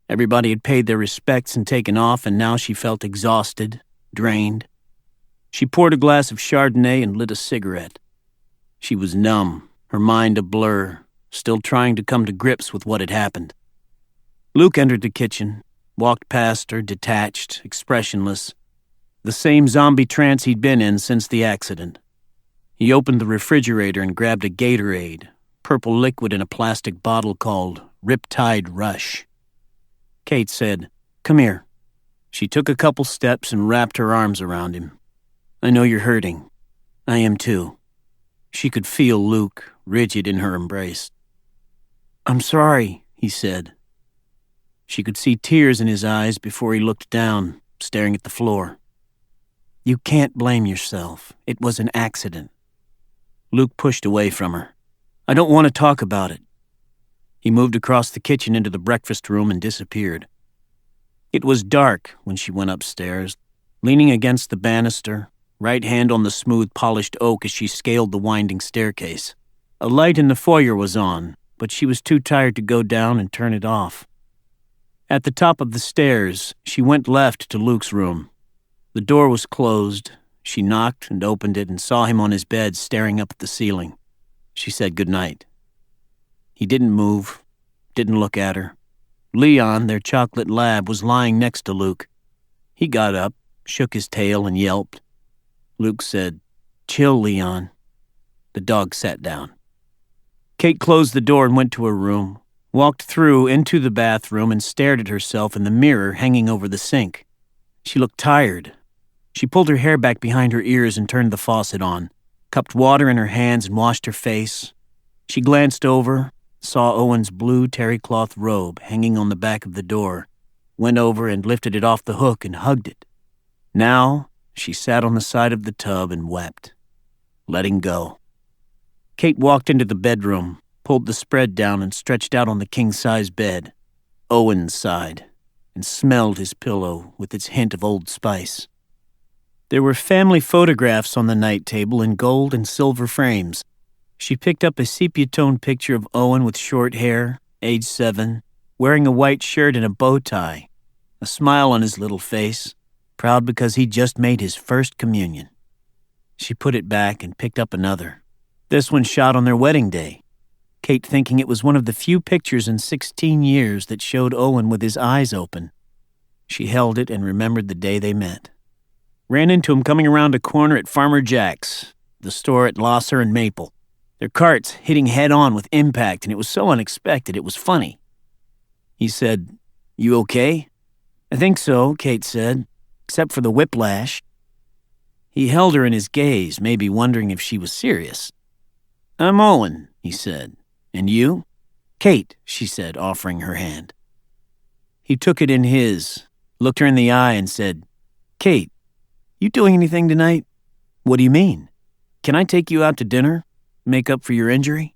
Everybody had paid their respects and taken off, and now she felt exhausted, drained. She poured a glass of Chardonnay and lit a cigarette. She was numb, her mind a blur, still trying to come to grips with what had happened. Luke entered the kitchen, walked past her, detached, expressionless, the same zombie trance he'd been in since the accident. He opened the refrigerator and grabbed a Gatorade, purple liquid in a plastic bottle called Riptide Rush. Kate said, "Come here." She took a couple steps and wrapped her arms around him. "I know you're hurting. I am too." She could feel Luke, rigid in her embrace. "I'm sorry," he said. She could see tears in his eyes before he looked down, staring at the floor. "You can't blame yourself. It was an accident." Luke pushed away from her. "I don't want to talk about it." He moved across the kitchen into the breakfast room and disappeared. It was dark when she went upstairs, leaning against the banister, right hand on the smooth polished oak as she scaled the winding staircase. A light in the foyer was on, but she was too tired to go down and turn it off. At the top of the stairs, she went left to Luke's room. The door was closed. She knocked and opened it and saw him on his bed staring up at the ceiling. She said goodnight. He didn't move, didn't look at her. Leon, their chocolate lab, was lying next to Luke. He got up, shook his tail, and yelped. Luke said, "Chill, Leon." The dog sat down. Kate closed the door and went to her room, walked through into the bathroom and stared at herself in the mirror hanging over the sink. She looked tired. She pulled her hair back behind her ears and turned the faucet on, cupped water in her hands and washed her face. She glanced over, saw Owen's blue terry cloth robe hanging on the back of the door, went over and lifted it off the hook and hugged it. Now, she sat on the side of the tub and wept, letting go. Kate walked into the bedroom, pulled the spread down and stretched out on the king-size bed, Owen's side, and smelled his pillow with its hint of Old Spice. There were family photographs on the night table in gold and silver frames. She picked up a sepia-toned picture of Owen with short hair, age 7, wearing a white shirt and a bow tie, a smile on his little face, proud because he'd just made his first communion. She put it back and picked up another. This one shot on their wedding day, Kate thinking it was one of the few pictures in 16 years that showed Owen with his eyes open. She held it and remembered the day they met. Ran into him coming around a corner at Farmer Jack's, the store at Losser and Maple. Their carts hitting head-on with impact, and it was so unexpected it was funny. He said, "You okay?" "I think so," Kate said, "except for the whiplash." He held her in his gaze, maybe wondering if she was serious. "I'm Owen," he said. "And you?" "Kate," she said, offering her hand. He took it in his, looked her in the eye and said, "Kate, you doing anything tonight?" "What do you mean?" "Can I take you out to dinner? Make up for your injury?"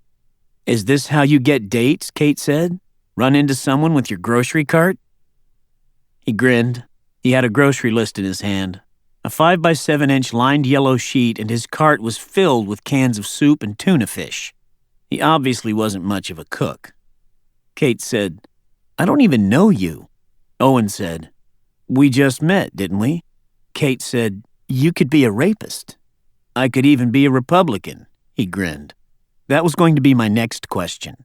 "Is this how you get dates?" Kate said. "Run into someone with your grocery cart?" He grinned. He had a grocery list in his hand, a 5x7-inch lined yellow sheet, and his cart was filled with cans of soup and tuna fish. He obviously wasn't much of a cook. Kate said, "I don't even know you." Owen said, "We just met, didn't we?" Kate said, "You could be a rapist." "I could even be a Republican," he grinned. That was going to be my next question.